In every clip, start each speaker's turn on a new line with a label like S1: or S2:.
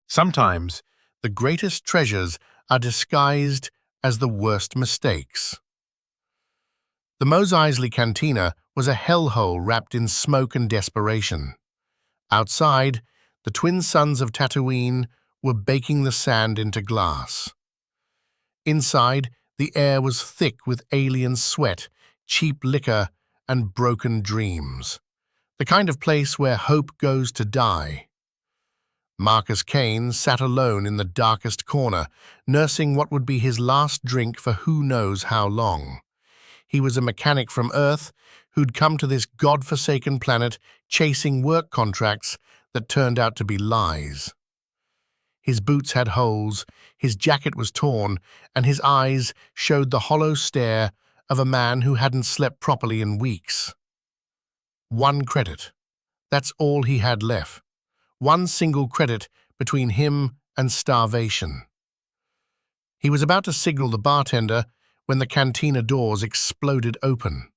S1: Sometimes, the greatest treasures are disguised as the worst mistakes. The Mos Eisley Cantina was a hellhole wrapped in smoke and desperation. Outside, the twin sons of Tatooine were baking the sand into glass. Inside, the air was thick with alien sweat, cheap liquor, and broken dreams. The kind of place where hope goes to die. Marcus Kane sat alone in the darkest corner, nursing what would be his last drink for who knows how long. He was a mechanic from Earth who'd come to this god-forsaken planet chasing work contracts that turned out to be lies. His boots had holes, his jacket was torn, and his eyes showed the hollow stare of a man who hadn't slept properly in weeks. 1 credit. That's all he had left. 1 single credit between him and starvation. He was about to signal the bartender when the cantina doors exploded open.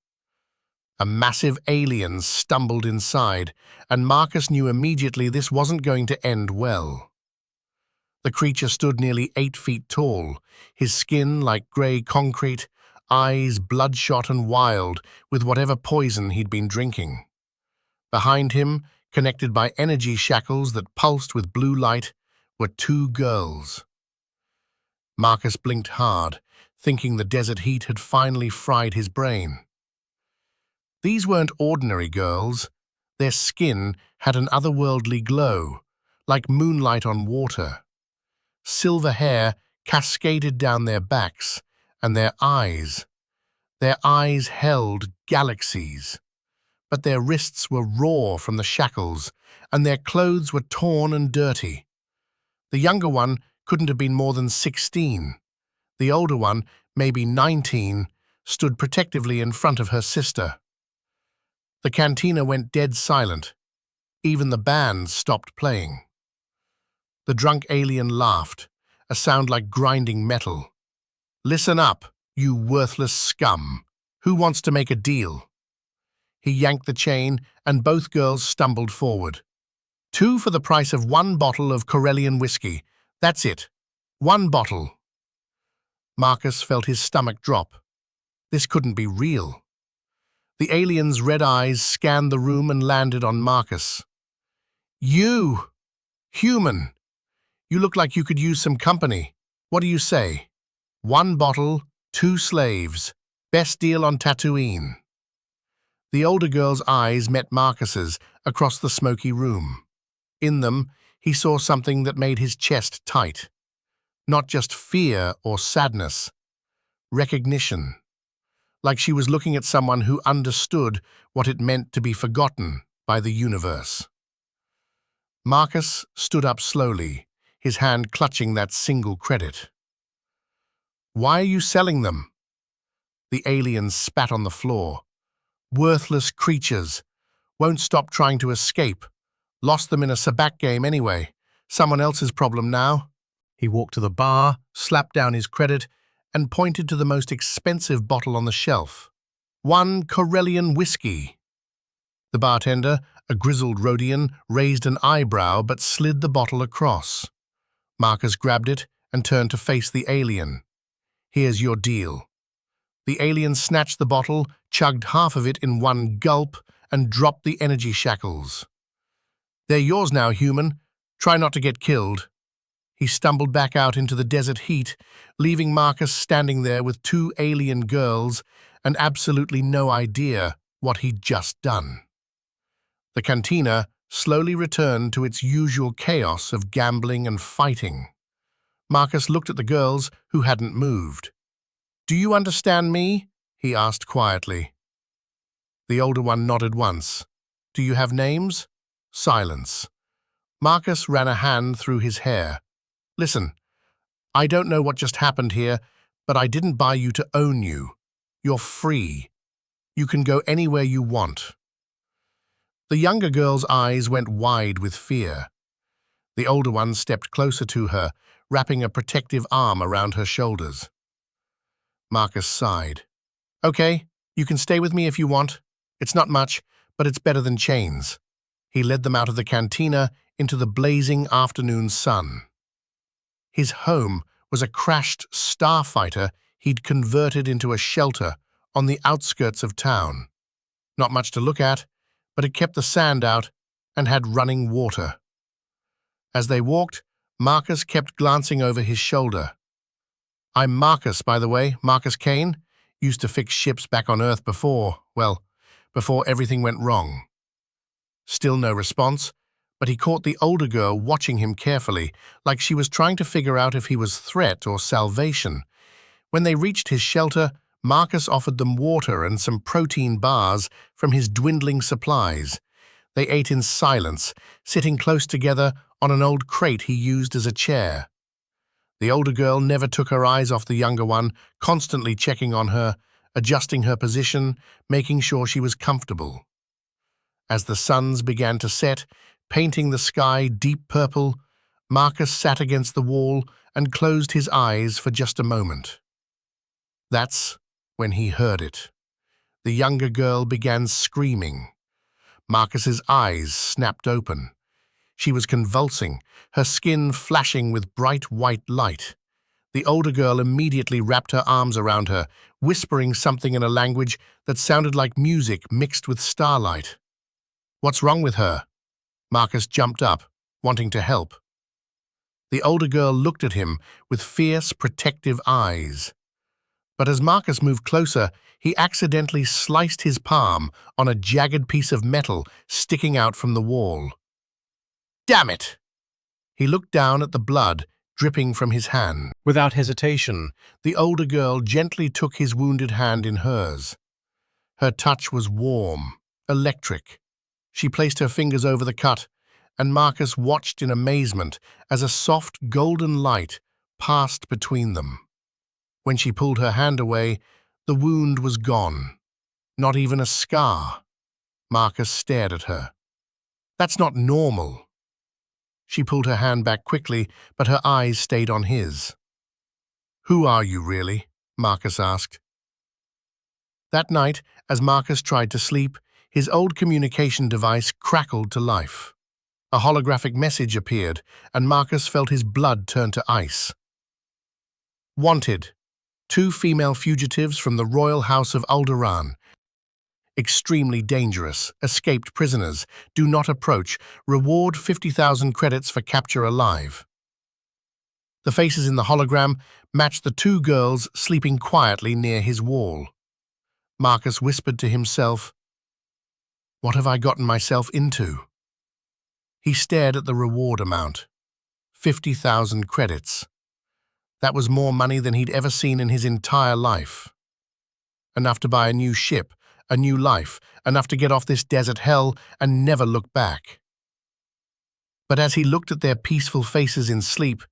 S1: A massive alien stumbled inside, and Marcus knew immediately this wasn't going to end well. The creature stood nearly 8 feet tall, his skin like grey concrete, eyes bloodshot and wild with whatever poison he'd been drinking. Behind him, connected by energy shackles that pulsed with blue light, were 2 girls. Marcus blinked hard, thinking the desert heat had finally fried his brain. These weren't ordinary girls. Their skin had an otherworldly glow, like moonlight on water. Silver hair cascaded down their backs, and their eyes held galaxies. But their wrists were raw from the shackles, and their clothes were torn and dirty. The younger one couldn't have been more than 16. The older one, maybe 19, stood protectively in front of her sister. The cantina went dead silent. Even the band stopped playing. The drunk alien laughed, a sound like grinding metal. "Listen up, you worthless scum. Who wants to make a deal?" He yanked the chain, and both girls stumbled forward. 2 for the price of 1 bottle of Corellian whiskey. That's it. 1 bottle. Marcus felt his stomach drop. This couldn't be real. The alien's red eyes scanned the room and landed on Marcus. "You! Human! You look like you could use some company. What do you say? 1 bottle, 2 slaves. Best deal on Tatooine." The older girl's eyes met Marcus's across the smoky room. In them, he saw something that made his chest tight. Not just fear or sadness. Recognition. Like she was looking at someone who understood what it meant to be forgotten by the universe. Marcus stood up slowly, his hand clutching that single credit. "Why are you selling them?" The alien spat on the floor. "Worthless creatures. Won't stop trying to escape. Lost them in a sabacc game anyway. Someone else's problem now." He walked to the bar, slapped down his credit, and pointed to the most expensive bottle on the shelf. 1 Corellian whiskey. The bartender, a grizzled Rhodian, raised an eyebrow but slid the bottle across. Marcus grabbed it and turned to face the alien. "Here's your deal." The alien snatched the bottle, chugged half of it in 1 gulp, and dropped the energy shackles. "They're yours now, human. Try not to get killed." He stumbled back out into the desert heat, leaving Marcus standing there with 2 alien girls and absolutely no idea what he'd just done. The cantina slowly returned to its usual chaos of gambling and fighting. Marcus looked at the girls who hadn't moved. "Do you understand me?" he asked quietly. The older one nodded once. "Do you have names?" Silence. Marcus ran a hand through his hair. "Listen, I don't know what just happened here, but I didn't buy you to own you. You're free. You can go anywhere you want." The younger girl's eyes went wide with fear. The older one stepped closer to her, wrapping a protective arm around her shoulders. Marcus sighed. "Okay, you can stay with me if you want. It's not much, but it's better than chains." He led them out of the cantina into the blazing afternoon sun. His home was a crashed starfighter he'd converted into a shelter on the outskirts of town. Not much to look at, but it kept the sand out and had running water. As they walked, Marcus kept glancing over his shoulder. "I'm Marcus, by the way, Marcus Kane. Used to fix ships back on Earth before everything went wrong." Still no response, but he caught the older girl watching him carefully, like she was trying to figure out if he was threat or salvation. When they reached his shelter, Marcus offered them water and some protein bars from his dwindling supplies. They ate in silence, sitting close together on an old crate he used as a chair. The older girl never took her eyes off the younger one, constantly checking on her, adjusting her position, making sure she was comfortable. As the suns began to set, painting the sky deep purple, Marcus sat against the wall and closed his eyes for just a moment. That's when he heard it. The younger girl began screaming. Marcus's eyes snapped open. She was convulsing, her skin flashing with bright white light. The older girl immediately wrapped her arms around her, whispering something in a language that sounded like music mixed with starlight. "What's wrong with her?" Marcus jumped up, wanting to help. The older girl looked at him with fierce, protective eyes. But as Marcus moved closer, he accidentally sliced his palm on a jagged piece of metal sticking out from the wall. "Damn it!" He looked down at the blood dripping from his hand. Without hesitation, the older girl gently took his wounded hand in hers. Her touch was warm, electric. She placed her fingers over the cut, and Marcus watched in amazement as a soft golden light passed between them. When she pulled her hand away, the wound was gone. Not even a scar. Marcus stared at her. "That's not normal." She pulled her hand back quickly, but her eyes stayed on his. "Who are you, really?" Marcus asked. That night, as Marcus tried to sleep, his old communication device crackled to life. A holographic message appeared, and Marcus felt his blood turn to ice. "Wanted. 2 female fugitives from the royal house of Alderaan. Extremely dangerous. Escaped prisoners. Do not approach. Reward 50,000 credits for capture alive." The faces in the hologram matched the 2 girls sleeping quietly near his wall. Marcus whispered to himself, "What have I gotten myself into?" He stared at the reward amount. 50,000 credits. That was more money than he'd ever seen in his entire life. Enough to buy a new ship, a new life, enough to get off this desert hell and never look back. But as he looked at their peaceful faces in sleep,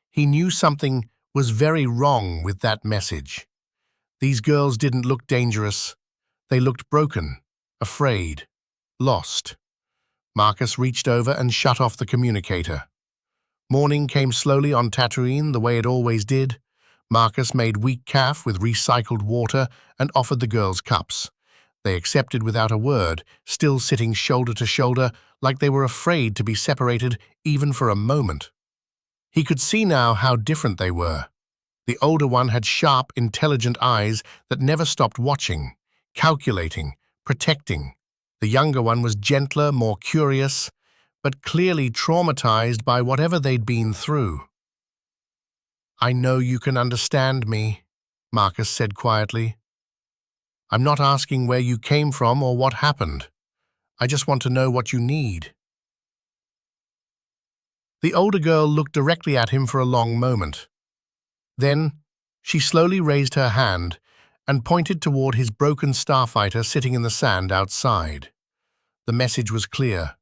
S1: he knew something was very wrong with that message. These girls didn't look dangerous. They looked broken, afraid, lost. Marcus reached over and shut off the communicator. Morning came slowly on Tatooine the way it always did. Marcus made weak calf with recycled water and offered the girls cups. They accepted without a word, still sitting shoulder to shoulder like they were afraid to be separated even for a moment. He could see now how different they were. The older one had sharp, intelligent eyes that never stopped watching, calculating, protecting. The younger one was gentler, more curious, but clearly traumatized by whatever they'd been through. "I know you can understand me," Marcus said quietly. "I'm not asking where you came from or what happened. I just want to know what you need." The older girl looked directly at him for a long moment. Then she slowly raised her hand and pointed toward his broken starfighter sitting in the sand outside. The message was clear.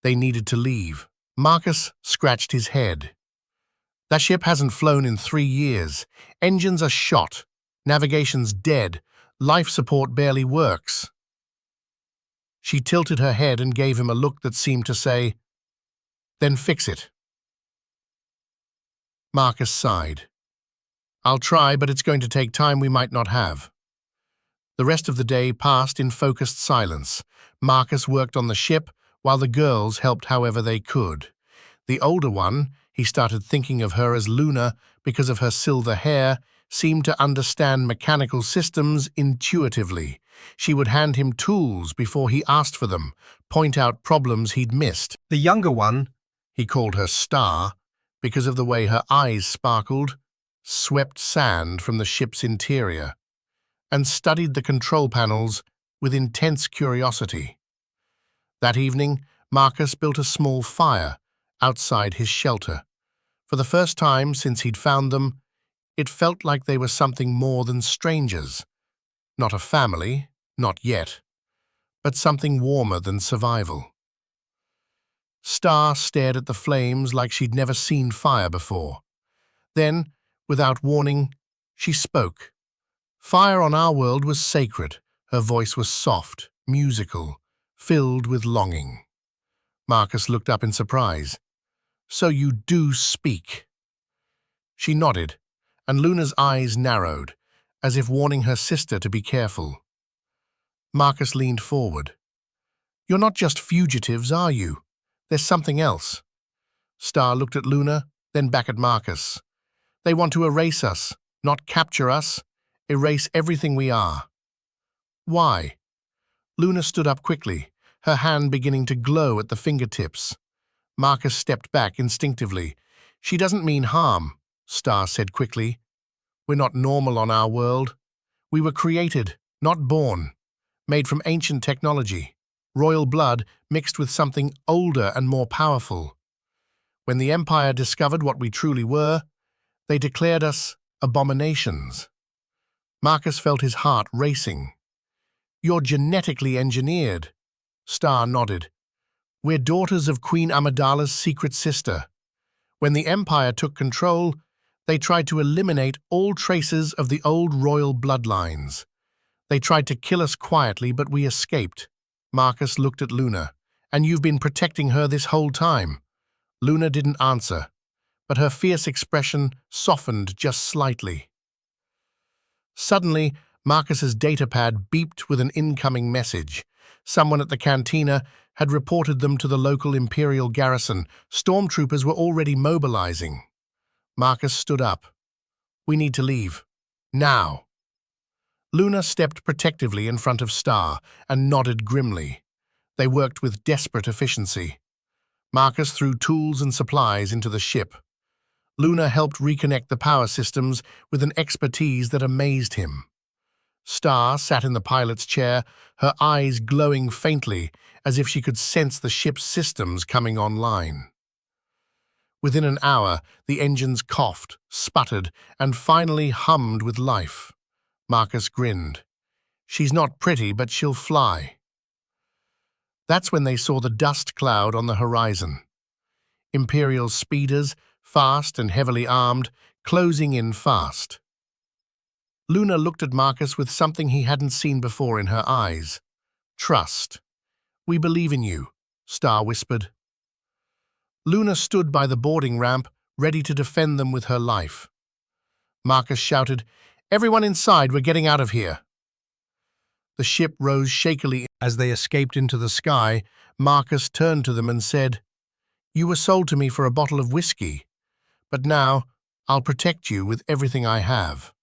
S1: They needed to leave. Marcus scratched his head. "That ship hasn't flown in 3 years. Engines are shot. Navigation's dead. Life support barely works." She tilted her head and gave him a look that seemed to say, "Then fix it." Marcus sighed. "I'll try, but it's going to take time we might not have." The rest of the day passed in focused silence. Marcus worked on the ship, while the girls helped however they could. The older one, he started thinking of her as Luna because of her silver hair, seemed to understand mechanical systems intuitively. She would hand him tools before he asked for them, point out problems he'd missed.
S2: The younger one,
S1: He called her Star because of the way her eyes sparkled, swept sand from the ship's interior, and studied the control panels with intense curiosity. That evening, Marcus built a small fire outside his shelter. For the first time since he'd found them, it felt like they were something more than strangers. Not a family, not yet, but something warmer than survival. Star stared at the flames like she'd never seen fire before. Then, without warning, she spoke. Fire on our world was sacred. Her voice was soft, musical, filled with longing. Marcus looked up in surprise. "So you do speak." She nodded, and Luna's eyes narrowed, as if warning her sister to be careful. Marcus leaned forward. "You're not just fugitives, are you? There's something else." Star looked at Luna, then back at Marcus. "They want to erase us, not capture us, erase everything we are." "Why?" Luna stood up quickly, her hand beginning to glow at the fingertips. Marcus stepped back instinctively. "She doesn't mean harm," Star said quickly. "We're not normal on our world. We were created, not born, made from ancient technology, royal blood mixed with something older and more powerful. When the Empire discovered what we truly were, they declared us abominations." Marcus felt his heart racing. "You're genetically engineered." Star nodded. "We're daughters of Queen Amidala's secret sister. When the Empire took control, they tried to eliminate all traces of the old royal bloodlines. They tried to kill us quietly, but we escaped." Marcus looked at Luna. "And you've been protecting her this whole time." Luna didn't answer, but her fierce expression softened just slightly. Suddenly, Marcus's datapad beeped with an incoming message. Someone at the cantina had reported them to the local Imperial garrison. Stormtroopers were already mobilizing. Marcus stood up. "We need to leave. Now." Luna stepped protectively in front of Star and nodded grimly. They worked with desperate efficiency. Marcus threw tools and supplies into the ship. Luna helped reconnect the power systems with an expertise that amazed him. Star sat in the pilot's chair, her eyes glowing faintly, as if she could sense the ship's systems coming online. Within an hour, the engines coughed, sputtered, and finally hummed with life. Marcus grinned. "She's not pretty, but she'll fly." That's when they saw the dust cloud on the horizon. Imperial speeders, fast and heavily armed, closing in fast. Luna looked at Marcus with something he hadn't seen before in her eyes. "Trust. We believe in you," Star whispered. Luna stood by the boarding ramp, ready to defend them with her life. Marcus shouted, "Everyone inside, we're getting out of here." The ship rose shakily as they escaped into the sky. Marcus turned to them and said, "You were sold to me for a bottle of whiskey, but now I'll protect you with everything I have."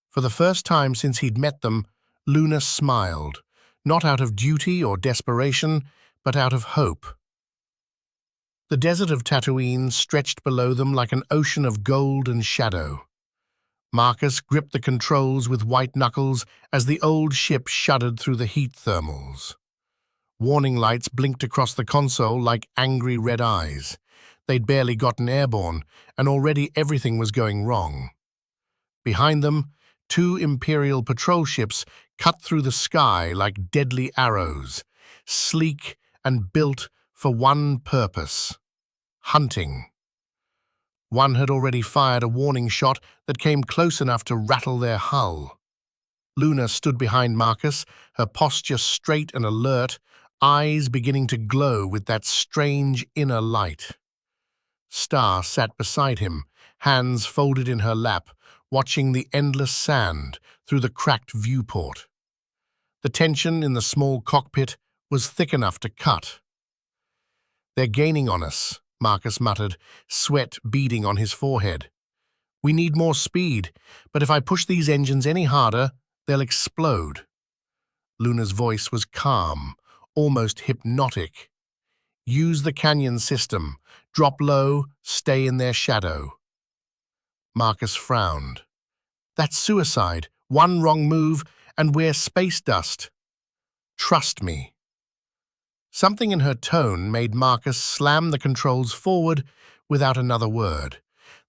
S1: For the first time since he'd met them, Luna smiled, not out of duty or desperation, but out of hope. The desert of Tatooine stretched below them like an ocean of gold and shadow. Marcus gripped the controls with white knuckles as the old ship shuddered through the heat thermals. Warning lights blinked across the console like angry red eyes. They'd barely gotten airborne, and already everything was going wrong. Behind them, 2 Imperial patrol ships cut through the sky like deadly arrows, sleek and built for one purpose: hunting. One had already fired a warning shot that came close enough to rattle their hull. Luna stood behind Marcus, her posture straight and alert, eyes beginning to glow with that strange inner light. Star sat beside him, hands folded in her lap, watching the endless sand through the cracked viewport. The tension in the small cockpit was thick enough to cut. "They're gaining on us," Marcus muttered, sweat beading on his forehead. We need more speed, but if I push these engines any harder, they'll explode. Luna's voice was calm, almost hypnotic. Use the canyon system. Drop low, stay in their shadow. Marcus frowned. That's suicide. One wrong move, and we're space dust. Trust me. Something in her tone made Marcus slam the controls forward without another word.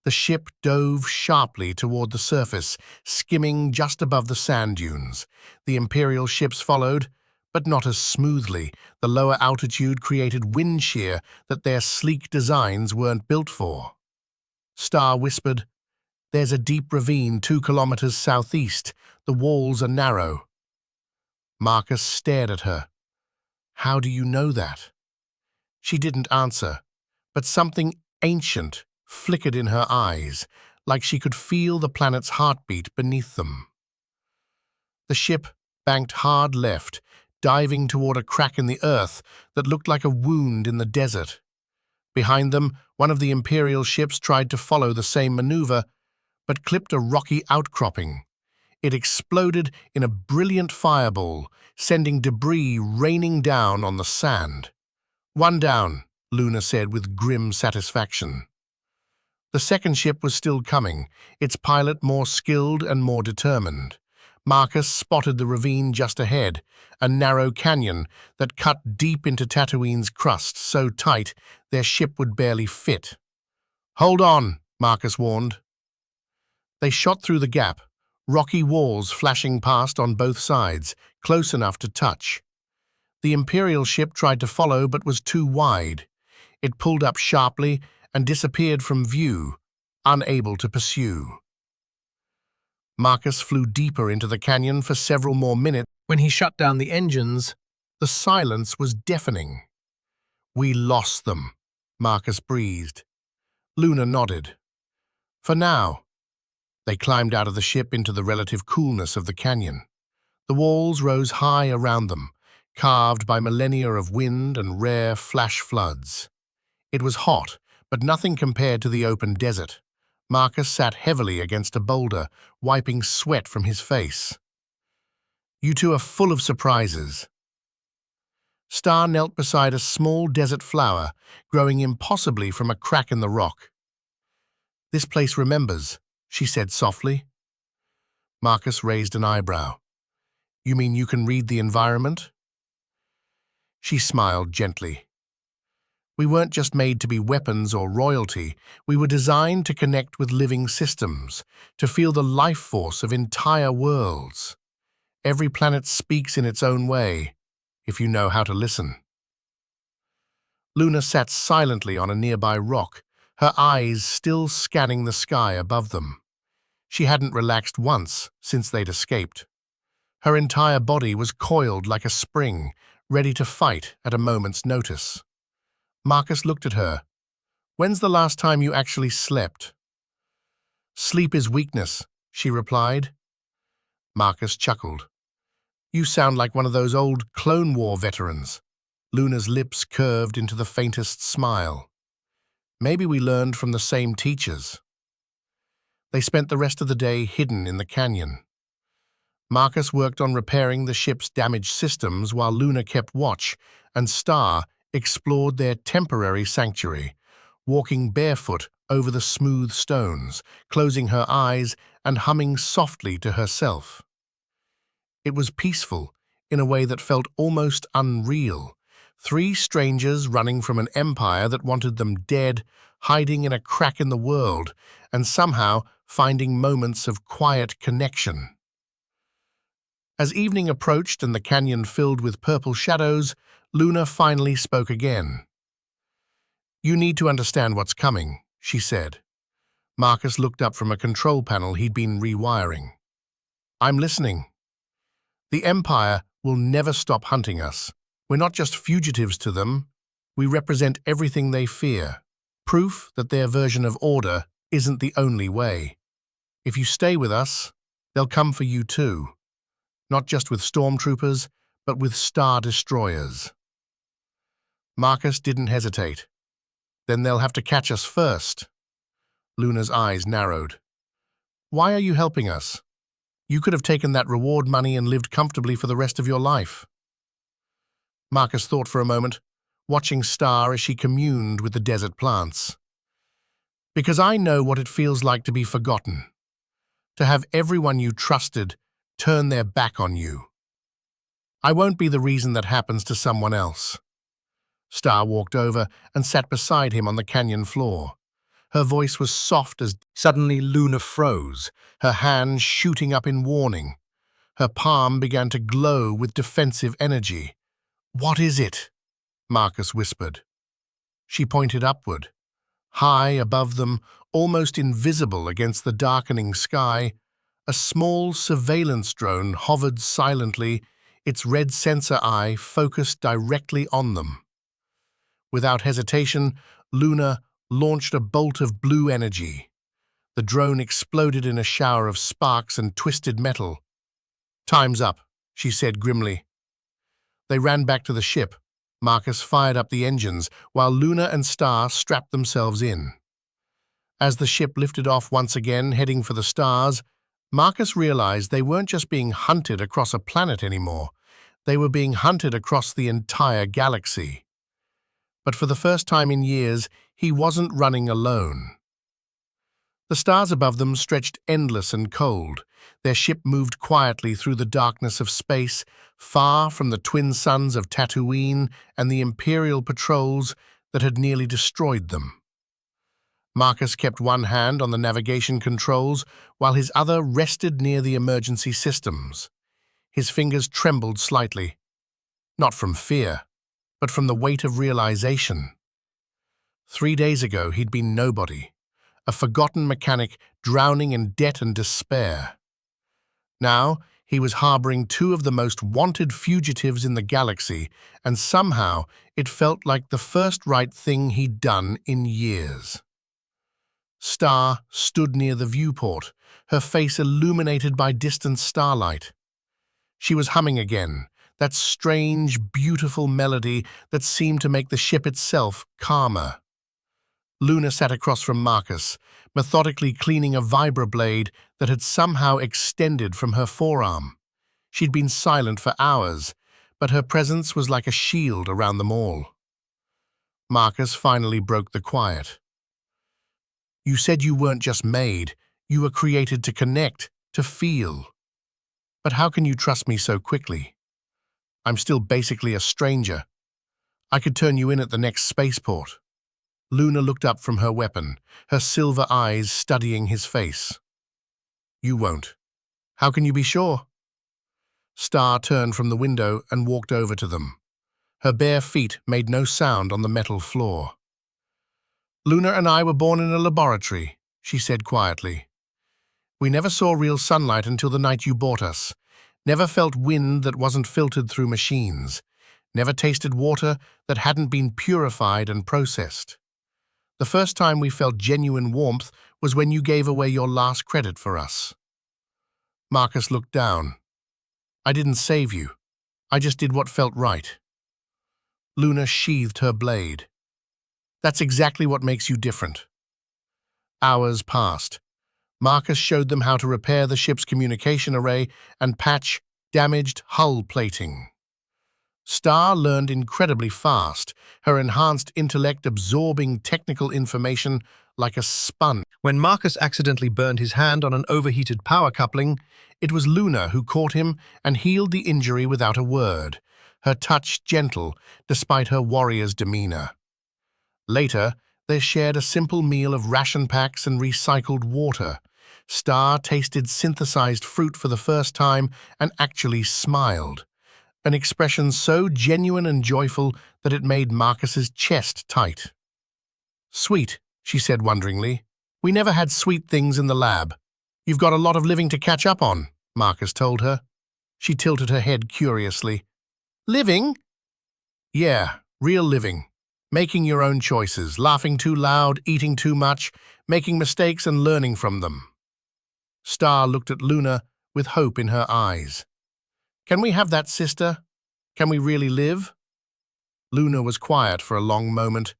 S1: The ship dove sharply toward the surface, skimming just above the sand dunes. The Imperial ships followed, but not as smoothly. The lower altitude created wind shear that their sleek designs weren't built for. Star whispered, "There's a deep ravine 2 kilometers southeast. The walls are narrow." Marcus stared at her. "How do you know that?" She didn't answer, but something ancient flickered in her eyes, like she could feel the planet's heartbeat beneath them. The ship banked hard left, diving toward a crack in the earth that looked like a wound in the desert. Behind them, one of the Imperial ships tried to follow the same maneuver, but clipped a rocky outcropping. It exploded in a brilliant fireball, sending debris raining down on the sand. "One down," Luna said with grim satisfaction. The second ship was still coming, its pilot more skilled and more determined. Marcus spotted the ravine just ahead, a narrow canyon that cut deep into Tatooine's crust, so tight their ship would barely fit. "Hold on," Marcus warned. They shot through the gap, rocky walls flashing past on both sides, close enough to touch. The Imperial ship tried to follow but was too wide. It pulled up sharply and disappeared from view, unable to pursue. Marcus flew deeper into the canyon for several more minutes. When he shut down the engines, the silence was deafening. "We lost them," Marcus breathed. Luna nodded. "For now." They climbed out of the ship into the relative coolness of the canyon. The walls rose high around them, carved by millennia of wind and rare flash floods. It was hot, but nothing compared to the open desert. Marcus sat heavily against a boulder, wiping sweat from his face. "You two are full of surprises." Star knelt beside a small desert flower, growing impossibly from a crack in the rock. "This place remembers," she said softly. Marcus raised an eyebrow. "You mean you can read the environment?" She smiled gently. "We weren't just made to be weapons or royalty. We were designed to connect with living systems, to feel the life force of entire worlds. Every planet speaks in its own way, if you know how to listen." Luna sat silently on a nearby rock, her eyes still scanning the sky above them. She hadn't relaxed once since they'd escaped. Her entire body was coiled like a spring, ready to fight at a moment's notice. Marcus looked at her. "When's the last time you actually slept?" "Sleep is weakness," she replied. Marcus chuckled. "You sound like one of those old Clone War veterans." Luna's lips curved into the faintest smile. "Maybe we learned from the same teachers." They spent the rest of the day hidden in the canyon. Marcus worked on repairing the ship's damaged systems while Luna kept watch, and Star explored their temporary sanctuary, walking barefoot over the smooth stones, closing her eyes and humming softly to herself. It was peaceful in a way that felt almost unreal. 3 strangers running from an empire that wanted them dead, hiding in a crack in the world, and somehow finding moments of quiet connection. As evening approached and the canyon filled with purple shadows, Luna finally spoke again. "You need to understand what's coming," she said. Marcus looked up from a control panel he'd been rewiring. "I'm listening." "The Empire will never stop hunting us. We're not just fugitives to them. We represent everything they fear. Proof that their version of order isn't the only way. If you stay with us, they'll come for you too. Not just with stormtroopers, but with Star Destroyers." Marcus didn't hesitate. Then they'll have to catch us first. Luna's eyes narrowed. Why are you helping us? You could have taken that reward money and lived comfortably for the rest of your life. Marcus thought for a moment, watching Star as she communed with the desert plants. Because I know what it feels like to be forgotten, to have everyone you trusted turn their back on you. I won't be the reason that happens to someone else. Star walked over and sat beside him on the canyon floor. Her voice was soft as... Suddenly Luna froze, her hand shooting up in warning. Her palm began to glow with defensive energy. "What is it?" Marcus whispered. She pointed upward. High above them, almost invisible against the darkening sky, a small surveillance drone hovered silently, its red sensor eye focused directly on them. Without hesitation, Luna launched a bolt of blue energy. The drone exploded in a shower of sparks and twisted metal. "Time's up," she said grimly. They ran back to the ship. Marcus fired up the engines, while Luna and Star strapped themselves in. As the ship lifted off once again, heading for the stars, Marcus realized they weren't just being hunted across a planet anymore. They were being hunted across the entire galaxy. But for the first time in years, he wasn't running alone. The stars above them stretched endless and cold. Their ship moved quietly through the darkness of space, far from the twin suns of Tatooine and the Imperial patrols that had nearly destroyed them. Marcus kept one hand on the navigation controls while his other rested near the emergency systems. His fingers trembled slightly, not from fear, but from the weight of realization. 3 days ago, he'd been nobody, a forgotten mechanic drowning in debt and despair. Now, he was harboring two of the most wanted fugitives in the galaxy, and somehow it felt like the first right thing he'd done in years. Star stood near the viewport, her face illuminated by distant starlight. She was humming again, that strange, beautiful melody that seemed to make the ship itself calmer. Luna sat across from Marcus, methodically cleaning a vibroblade that had somehow extended from her forearm. She'd been silent for hours, but her presence was like a shield around them all. Marcus finally broke the quiet. "You said you weren't just made, you were created to connect, to feel. But how can you trust me so quickly? I'm still basically a stranger. I could turn you in at the next spaceport." Luna looked up from her weapon, her silver eyes studying his face. "You won't. How can you be sure?" Star turned from the window and walked over to them. Her bare feet made no sound on the metal floor. "Luna and I were born in a laboratory," she said quietly. "We never saw real sunlight until the night you bought us, never felt wind that wasn't filtered through machines, never tasted water that hadn't been purified and processed. The first time we felt genuine warmth was when you gave away your last credit for us." Marcus looked down. "I didn't save you. I just did what felt right." Luna sheathed her blade. "That's exactly what makes you different." Hours passed. Marcus showed them how to repair the ship's communication array and patch damaged hull plating. Star learned incredibly fast, her enhanced intellect absorbing technical information like a sponge. When Marcus accidentally burned his hand on an overheated power coupling, it was Luna who caught him and healed the injury without a word, her touch gentle despite her warrior's demeanor. Later, they shared a simple meal of ration packs and recycled water. Star tasted synthesized fruit for the first time and actually smiled, an expression so genuine and joyful that it made Marcus's chest tight. "Sweet," she said wonderingly. "We never had sweet things in the lab." "You've got a lot of living to catch up on," Marcus told her. She tilted her head curiously. "Living?" "Yeah, real living. Making your own choices, laughing too loud, eating too much, making mistakes and learning from them." Star looked at Luna with hope in her eyes. "Can we have that, sister? Can we really live?" Luna was quiet for a long moment.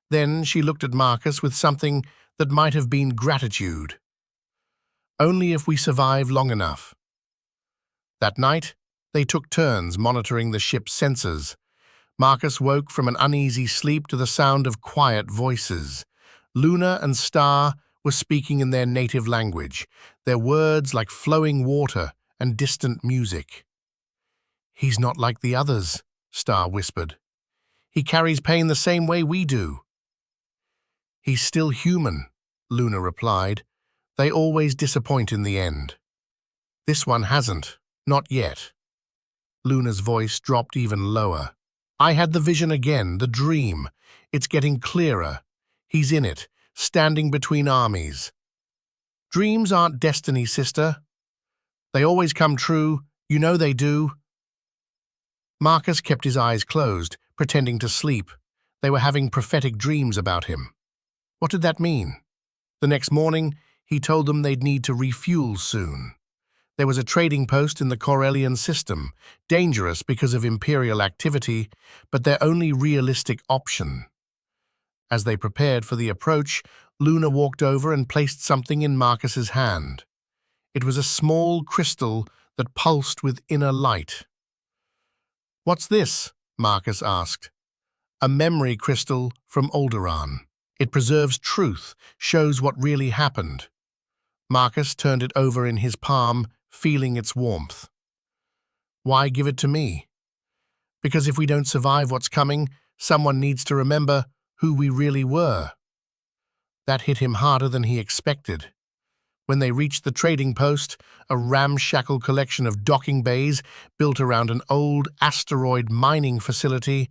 S1: Then she looked at Marcus with something that might have been gratitude. Only if we survive long enough. That night, they took turns monitoring the ship's sensors. Marcus woke from an uneasy sleep to the sound of quiet voices. Luna and Star were speaking in their native language, their words like flowing water and distant music. "He's not like the others," Star whispered. "He carries pain the same way we do." "He's still human," Luna replied. "They always disappoint in the end." "This one hasn't. Not yet." Luna's voice dropped even lower. "I had the vision again, the dream. It's getting clearer. He's in it, standing between armies." "Dreams aren't destiny, sister. They always come true. You know they do." Marcus kept his eyes closed, pretending to sleep. They were having prophetic dreams about him. What did that mean? The next morning, he told them they'd need to refuel soon. There was a trading post in the Corellian system, dangerous because of Imperial activity, but their only realistic option. As they prepared for the approach, Luna walked over and placed something in Marcus's hand. It was a small crystal that pulsed with inner light. "What's this?" Marcus asked. "A memory crystal from Alderaan. It preserves truth, shows what really happened." Marcus turned it over in his palm, feeling its warmth. "Why give it to me?" "Because if we don't survive what's coming, someone needs to remember who we really were." That hit him harder than he expected. When they reached the trading post, a ramshackle collection of docking bays built around an old asteroid mining facility,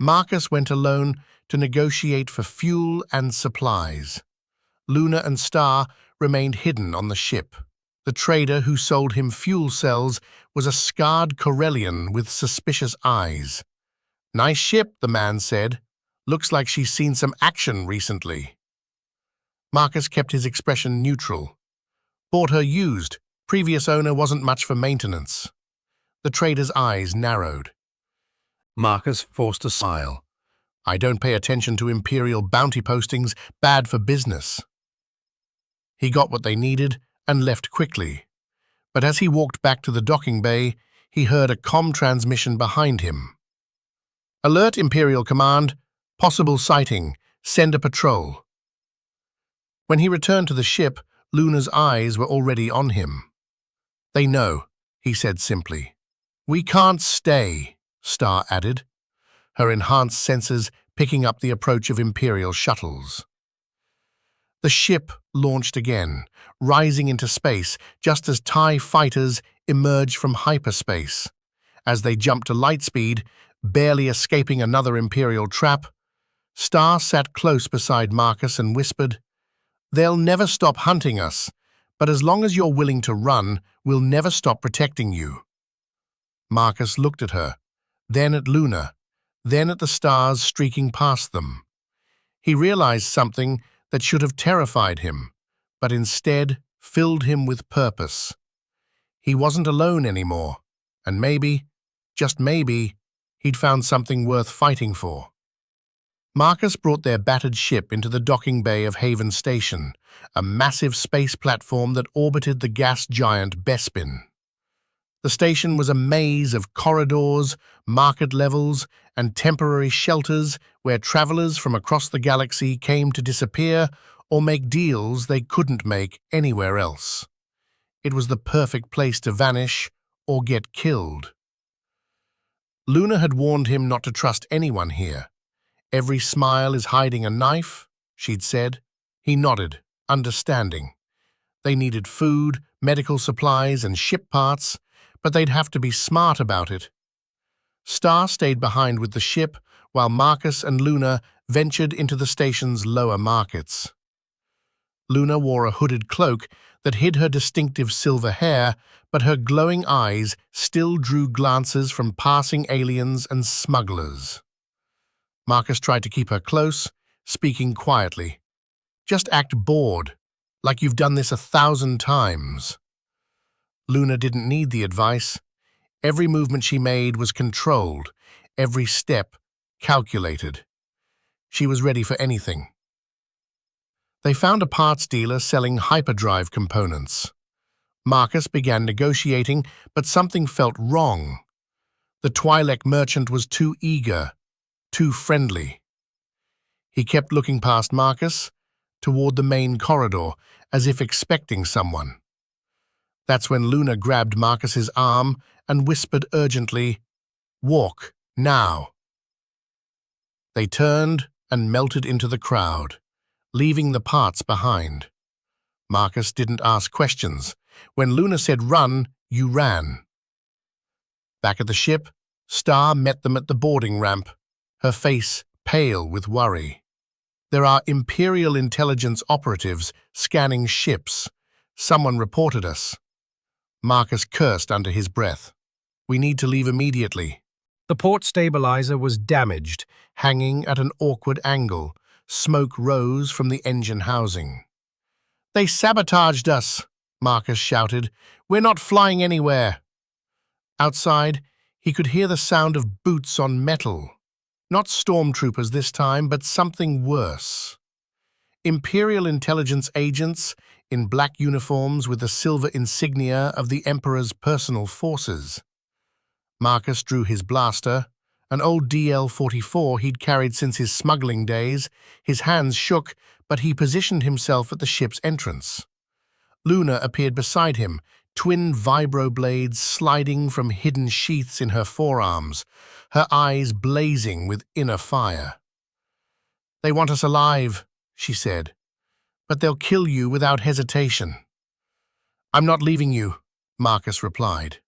S1: Marcus went alone to negotiate for fuel and supplies. Luna and Star remained hidden on the ship. The trader who sold him fuel cells was a scarred Corellian with suspicious eyes. "Nice ship," the man said. "Looks like she's seen some action recently." Marcus kept his expression neutral. "Bought her used. Previous owner wasn't much for maintenance." The trader's eyes narrowed. Marcus forced a smile. "I don't pay attention to Imperial bounty postings, bad for business." He got what they needed and left quickly. But as he walked back to the docking bay, he heard a comm transmission behind him. "Alert Imperial Command. Possible sighting. Send a patrol." When he returned to the ship, Luna's eyes were already on him. "They know," he said simply. "We can't stay," Star added, her enhanced sensors picking up the approach of Imperial shuttles. The ship launched again, rising into space just as TIE fighters emerged from hyperspace. As they jumped to light speed, barely escaping another Imperial trap, Star sat close beside Marcus and whispered, "They'll never stop hunting us, but as long as you're willing to run, we'll never stop protecting you." Marcus looked at her, then at Luna, then at the stars streaking past them. He realized something that should have terrified him, but instead filled him with purpose. He wasn't alone anymore, and maybe, just maybe, he'd found something worth fighting for. Marcus brought their battered ship into the docking bay of Haven Station, a massive space platform that orbited the gas giant Bespin. The station was a maze of corridors, market levels, and temporary shelters where travelers from across the galaxy came to disappear or make deals they couldn't make anywhere else. It was the perfect place to vanish or get killed. Luna had warned him not to trust anyone here. "Every smile is hiding a knife," she'd said. He nodded, understanding. They needed food, medical supplies, and ship parts, but they'd have to be smart about it. Star stayed behind with the ship, while Marcus and Luna ventured into the station's lower markets. Luna wore a hooded cloak that hid her distinctive silver hair, but her glowing eyes still drew glances from passing aliens and smugglers. Marcus tried to keep her close, speaking quietly. "Just act bored, like you've done this 1,000 times." Luna didn't need the advice. Every movement she made was controlled, every step calculated. She was ready for anything. They found a parts dealer selling hyperdrive components. Marcus began negotiating, but something felt wrong. The Twi'lek merchant was too eager, too friendly. He kept looking past Marcus, toward the main corridor, as if expecting someone. That's when Luna grabbed Marcus's arm and whispered urgently, "Walk, now." They turned and melted into the crowd, leaving the parts behind. Marcus didn't ask questions. When Luna said run, you ran. Back at the ship, Star met them at the boarding ramp, her face pale with worry. "There are Imperial intelligence operatives scanning ships. Someone reported us." Marcus cursed under his breath. "We need to leave immediately." The port stabilizer was damaged, hanging at an awkward angle. Smoke rose from the engine housing. "They sabotaged us," Marcus shouted. "We're not flying anywhere." Outside, he could hear the sound of boots on metal. Not stormtroopers this time, but something worse. Imperial intelligence agents in black uniforms with the silver insignia of the Emperor's personal forces. Marcus drew his blaster, an old DL-44 he'd carried since his smuggling days. His hands shook, but he positioned himself at the ship's entrance. Luna appeared beside him, twin vibroblades sliding from hidden sheaths in her forearms, her eyes blazing with inner fire. "They want us alive," she said, "but they'll kill you without hesitation." "I'm not leaving you," Marcus replied.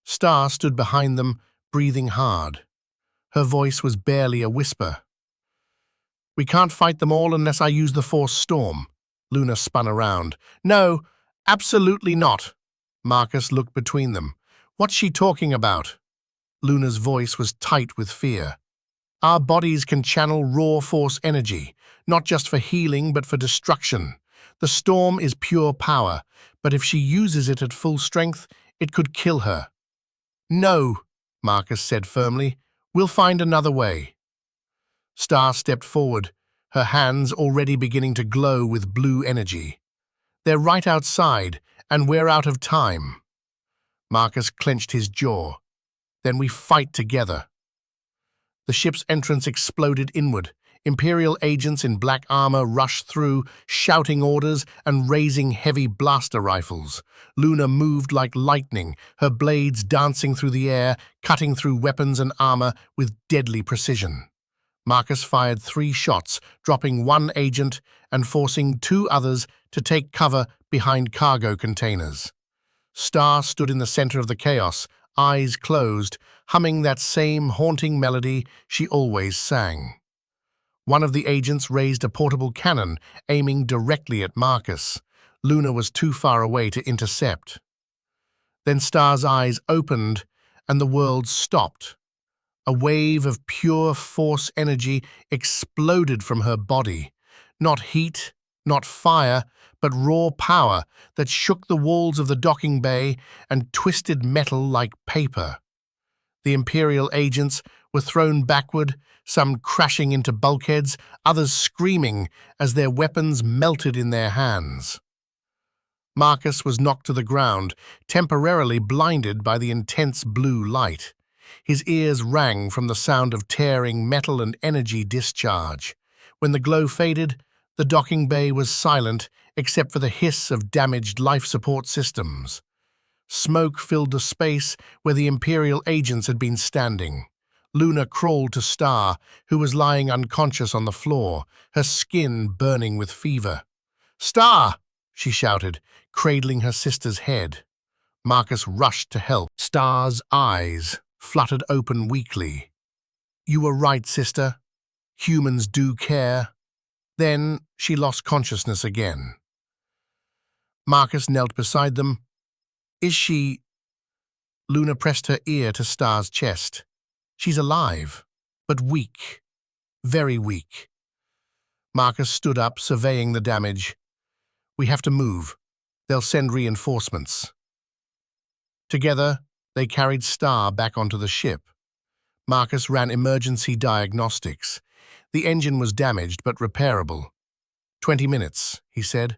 S1: Star stood behind them, breathing hard. Her voice was barely a whisper. "We can't fight them all unless I use the Force Storm." Luna spun around. "No, absolutely not." Marcus looked between them. "What's she talking about?" Luna's voice was tight with fear. "Our bodies can channel raw Force energy, not just for healing but for destruction. The storm is pure power, but if she uses it at full strength, it could kill her." "No," Marcus said firmly. "We'll find another way." Star stepped forward, her hands already beginning to glow with blue energy. "They're right outside, and we're out of time." Marcus clenched his jaw. "Then we fight together." The ship's entrance exploded inward. Imperial agents in black armor rushed through, shouting orders and raising heavy blaster rifles. Luna moved like lightning, her blades dancing through the air, cutting through weapons and armor with deadly precision. Marcus fired 3 shots, dropping 1 agent and forcing 2 others to take cover behind cargo containers. Star stood in the center of the chaos, eyes closed, humming that same haunting melody she always sang. One of the agents raised a portable cannon, aiming directly at Marcus. Luna was too far away to intercept. Then Star's eyes opened, and the world stopped. A wave of pure Force energy exploded from her body. Not heat, not fire, but raw power that shook the walls of the docking bay and twisted metal like paper. The Imperial agents were thrown backward, some crashing into bulkheads, others screaming as their weapons melted in their hands. Marcus was knocked to the ground, temporarily blinded by the intense blue light. His ears rang from the sound of tearing metal and energy discharge. When the glow faded, the docking bay was silent except for the hiss of damaged life support systems. Smoke filled the space where the Imperial agents had been standing. Luna crawled to Star, who was lying unconscious on the floor, her skin burning with fever. "Star!" she shouted, cradling her sister's head. Marcus rushed to help. Star's eyes fluttered open weakly. "You were right, sister. Humans do care." Then she lost consciousness again. Marcus knelt beside them. "Is she—" Luna pressed her ear to Star's chest. "She's alive, but weak, very weak." Marcus stood up, surveying the damage. "We have to move. They'll send reinforcements." Together, they carried Star back onto the ship. Marcus ran emergency diagnostics. The engine was damaged but repairable. 20 minutes, he said.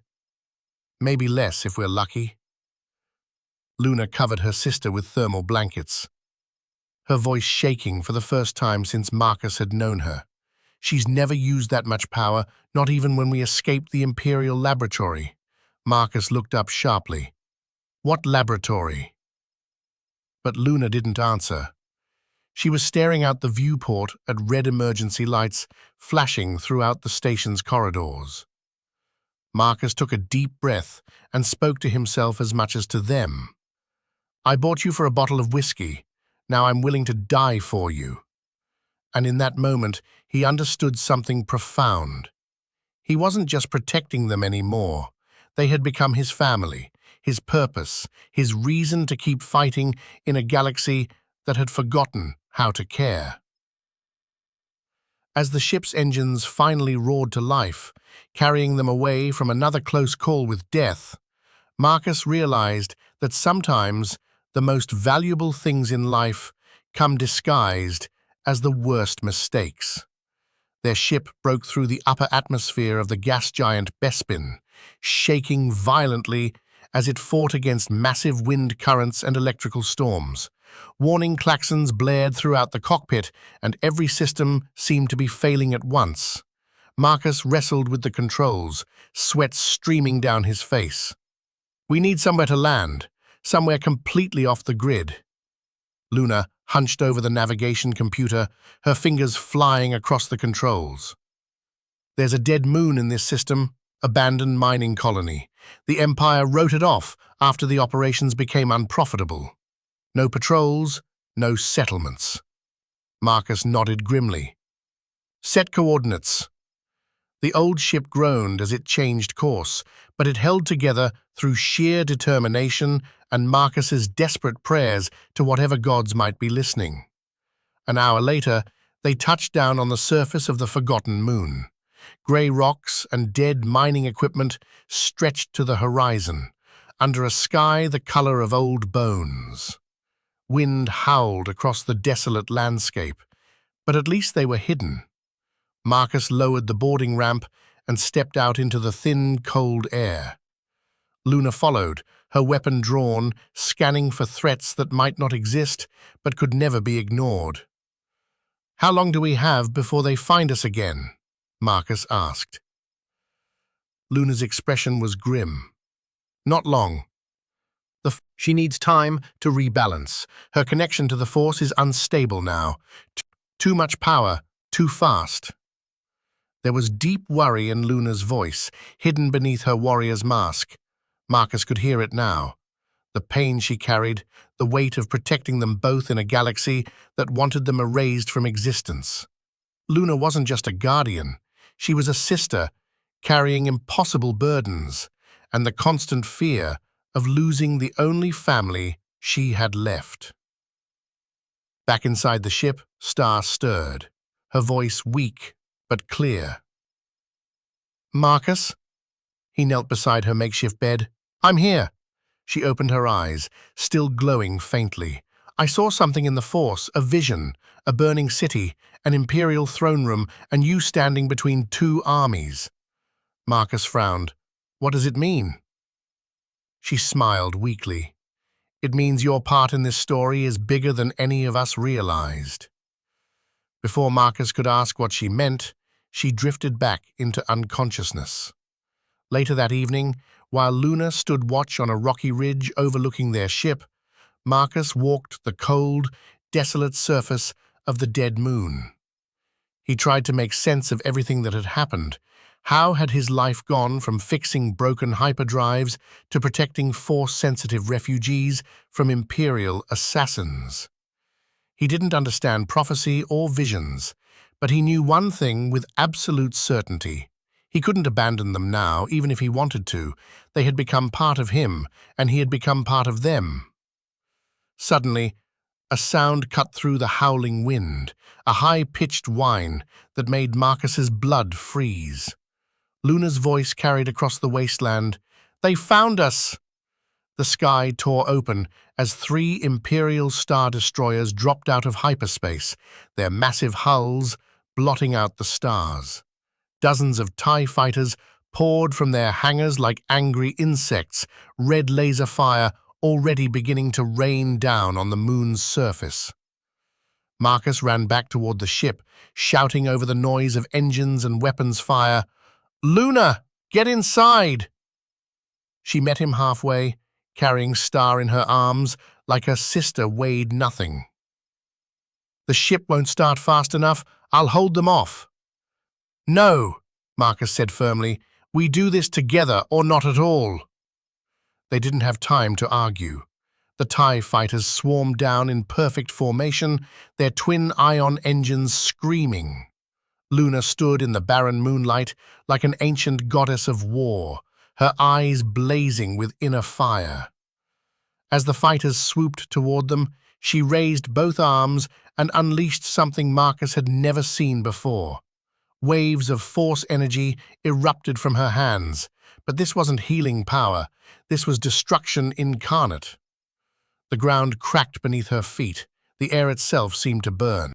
S1: Maybe less if we're lucky. Luna covered her sister with thermal blankets, her voice shaking for the first time since Marcus had known her. She's never used that much power, not even when we escaped the Imperial laboratory. Marcus looked up sharply. What laboratory? But Luna didn't answer. She was staring out the viewport at red emergency lights flashing throughout the station's corridors. Marcus took a deep breath and spoke to himself as much as to them. I bought you for a bottle of whiskey. Now I'm willing to die for you. And in that moment, he understood something profound. He wasn't just protecting them anymore. They had become his family, his purpose, his reason to keep fighting in a galaxy that had forgotten how to care. As the ship's engines finally roared to life, carrying them away from another close call with death, Marcus realized that sometimes the most valuable things in life come disguised as the worst mistakes. Their ship broke through the upper atmosphere of the gas giant Bespin, shaking violently as it fought against massive wind currents and electrical storms. Warning klaxons blared throughout the cockpit, and every system seemed to be failing at once. Marcus wrestled with the controls, sweat streaming down his face. We need somewhere to land, somewhere completely off the grid. Luna hunched over the navigation computer, her fingers flying across the controls. There's a dead moon in this system, abandoned mining colony. The Empire wrote it off after the operations became unprofitable. No patrols, no settlements. Marcus nodded grimly. Set coordinates. The old ship groaned as it changed course, but it held together through sheer determination and Marcus's desperate prayers to whatever gods might be listening. An hour later, they touched down on the surface of the forgotten moon. Grey rocks and dead mining equipment stretched to the horizon, under a sky the color of old bones. Wind howled across the desolate landscape, but at least they were hidden. Marcus lowered the boarding ramp and stepped out into the thin, cold air. Luna followed, her weapon drawn, scanning for threats that might not exist but could never be ignored. How long do we have before they find us again? Marcus asked. Luna's expression was grim. Not long. She needs time to rebalance. Her connection to the Force is unstable now. Too much power, too fast. There was deep worry in Luna's voice, hidden beneath her warrior's mask. Marcus could hear it now. The pain she carried, the weight of protecting them both in a galaxy that wanted them erased from existence. Luna wasn't just a guardian. She was a sister, carrying impossible burdens, and the constant fear of losing the only family she had left. Back inside the ship, Star stirred, her voice weak but clear. Marcus? He knelt beside her makeshift bed. I'm here. She opened her eyes, still glowing faintly. I saw something in the Force, a vision, a burning city, an Imperial throne room, and you standing between two armies. Marcus frowned. What does it mean? She smiled weakly. It means your part in this story is bigger than any of us realized. Before Marcus could ask what she meant, she drifted back into unconsciousness. Later that evening, while Luna stood watch on a rocky ridge overlooking their ship, Marcus walked the cold, desolate surface of the dead moon. He tried to make sense of everything that had happened. How had his life gone from fixing broken hyperdrives to protecting Force-sensitive refugees from Imperial assassins? He didn't understand prophecy or visions, but he knew one thing with absolute certainty. He couldn't abandon them now, even if he wanted to. They had become part of him, and he had become part of them. Suddenly, a sound cut through the howling wind, a high-pitched whine that made Marcus's blood freeze. Luna's voice carried across the wasteland. They found us! The sky tore open as 3 Imperial Star Destroyers dropped out of hyperspace, their massive hulls blotting out the stars. Dozens of TIE fighters poured from their hangars like angry insects, red laser fire already beginning to rain down on the moon's surface. Marcus ran back toward the ship, shouting over the noise of engines and weapons fire, "Luna, get inside!" She met him halfway, carrying Star in her arms like her sister weighed nothing. "The ship won't start fast enough. I'll hold them off." "No," Marcus said firmly. "We do this together or not at all." They didn't have time to argue. The TIE fighters swarmed down in perfect formation, their twin ion engines screaming. Luna stood in the barren moonlight like an ancient goddess of war, her eyes blazing with inner fire. As the fighters swooped toward them, she raised both arms and unleashed something Marcus had never seen before. Waves of force energy erupted from her hands, but this wasn't healing power, this was destruction incarnate. The ground cracked beneath her feet, the air itself seemed to burn.